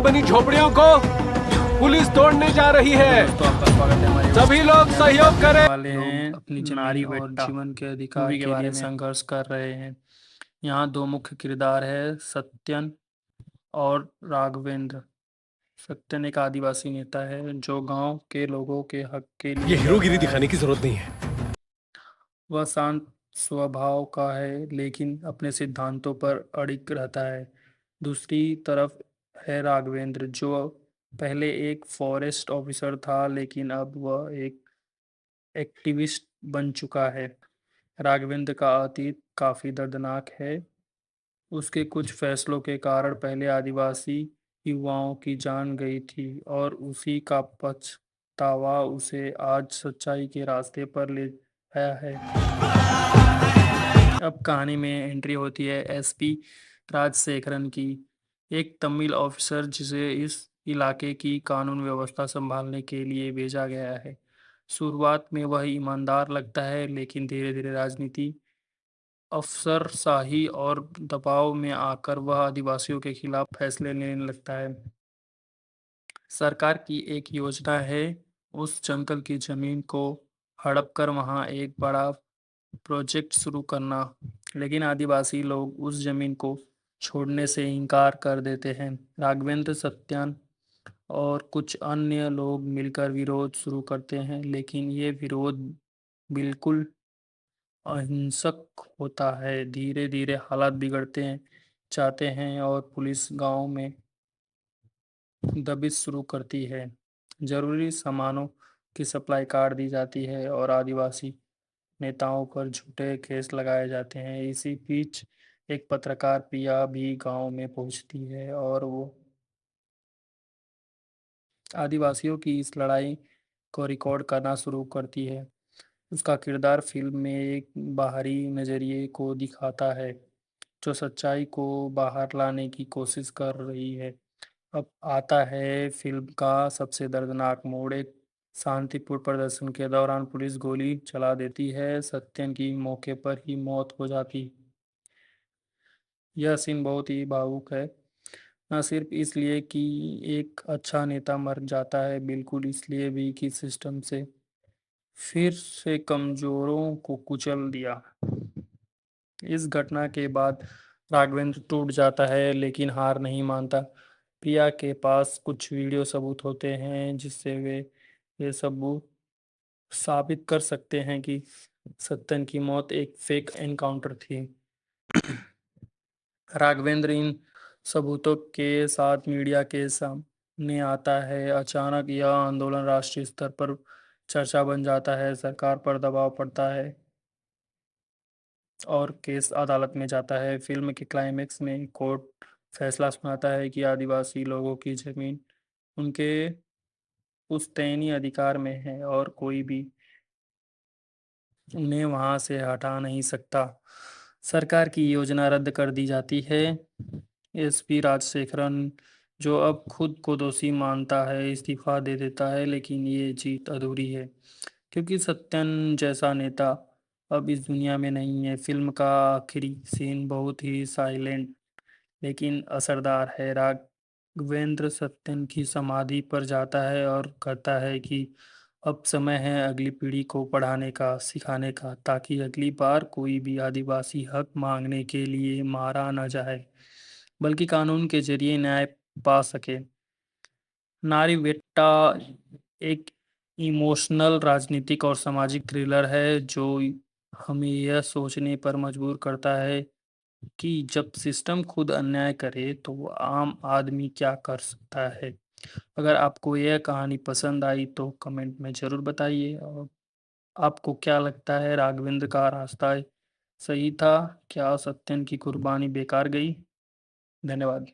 बनी झोपड़ियों को पुलिस तोड़ने जा रही है। दोस्तों, आपका स्वागत है हमारे सभी लोग सहयोग करें। वाले हैं अपनी नारी जमीन और बेटा जीवन के अधिकार मूवी के के बारे लिए में संघर्ष कर रहे हैं। यहाँ दो मुख्य किरदार है, सत्यन और राघवेंद्र। सत्यन एक आदिवासी नेता है जो गांव के लोगों के हक के लिए ये हीरोगिरी लड़ता है। दिखाने की जरूरत नहीं है। वह शांत स्वभाव का है लेकिन अपने सिद्धांतों पर अड़िग रहता है। दूसरी तरफ है राघवेंद्र, जो पहले एक फॉरेस्ट ऑफिसर था लेकिन अब वह एक एक्टिविस्ट बन चुका है। राघवेंद्र का अतीत काफी दर्दनाक है। उसके कुछ फैसलों के कारण पहले आदिवासी युवाओं की जान गई थी और उसी का पछतावा उसे आज सच्चाई के रास्ते पर ले आया है। अब कहानी में एंट्री होती है एसपी राजशेखरन की, एक तमिल ऑफिसर जिसे इस इलाके की कानून व्यवस्था संभालने के लिए भेजा गया है। शुरुआत में वह ईमानदार लगता है लेकिन धीरे धीरे राजनीति, अफसरशाही और दबाव में आकर वह आदिवासियों के खिलाफ फैसले लेने लगता है। सरकार की एक योजना है उस जंगल की जमीन को हड़प कर वहां एक बड़ा प्रोजेक्ट शुरू करना, लेकिन आदिवासी लोग उस जमीन को छोड़ने से इनकार कर देते हैं। राघवेंद्र, सत्यान और कुछ अन्य लोग मिलकर विरोध शुरू करते हैं, लेकिन ये विरोध बिल्कुल अहिंसक होता है। धीरे धीरे हालात बिगड़ते हैं जाते हैं और पुलिस गांव में दबिश शुरू करती है। जरूरी सामानों की सप्लाई काट दी जाती है और आदिवासी नेताओं पर झूठे केस लगाए जाते हैं। इसी बीच एक पत्रकार पिया भी गांव में पहुंचती है और वो आदिवासियों की इस लड़ाई को रिकॉर्ड करना शुरू करती है। उसका किरदार फिल्म में एक बाहरी नज़रिए को दिखाता है जो सच्चाई को बाहर लाने की कोशिश कर रही है। अब आता है फिल्म का सबसे दर्दनाक मोड़। एक शांतिपूर्ण प्रदर्शन के दौरान पुलिस गोली चला देती है। सत्यन की मौके पर ही मौत हो जाती। यह सीन बहुत ही भावुक है, न सिर्फ इसलिए कि एक अच्छा नेता मर जाता है, बिल्कुल इसलिए भी कि सिस्टम से फिर से कमजोरों को कुचल दिया। इस घटना के बाद राघवेंद्र टूट जाता है लेकिन हार नहीं मानता। प्रिया के पास कुछ वीडियो सबूत होते हैं जिससे वे ये सबूत साबित कर सकते हैं कि सत्यन की मौत एक फेक एनकाउंटर थी। राघवेंद्र इन सबूतों के साथ मीडिया के सामने आता है। अचानक यह आंदोलन राष्ट्रीय स्तर पर चर्चा बन जाता है। सरकार पर दबाव पड़ता है और केस अदालत में जाता है। फिल्म के क्लाइमेक्स में कोर्ट फैसला सुनाता है कि आदिवासी लोगों की जमीन उनके पुश्तैनी अधिकार में है और कोई भी उन्हें वहां से हटा नहीं सकता। सरकार की योजना रद्द कर दी जाती है। एसपी राजशेखरन, जो अब खुद को दोषी मानता है, इस्तीफा दे देता है, लेकिन ये जीत अधूरी है क्योंकि सत्यन जैसा नेता अब इस दुनिया में नहीं है। फिल्म का आखिरी सीन बहुत ही साइलेंट लेकिन असरदार है। राघवेंद्र सत्यन की समाधि पर जाता है और कहता है कि अब समय है अगली पीढ़ी को पढ़ाने का, सिखाने का, ताकि अगली बार कोई भी आदिवासी हक मांगने के लिए मारा न जाए बल्कि कानून के जरिए न्याय पा सके। नारी बेटा एक इमोशनल, राजनीतिक और सामाजिक थ्रिलर है जो हमें यह सोचने पर मजबूर करता है कि जब सिस्टम खुद अन्याय करे तो वो आम आदमी क्या कर सकता है। अगर आपको यह कहानी पसंद आई तो कमेंट में ज़रूर बताइए। और आपको क्या लगता है, राघवेंद्र का रास्ता सही था? क्या सत्यन की कुर्बानी बेकार गई? धन्यवाद।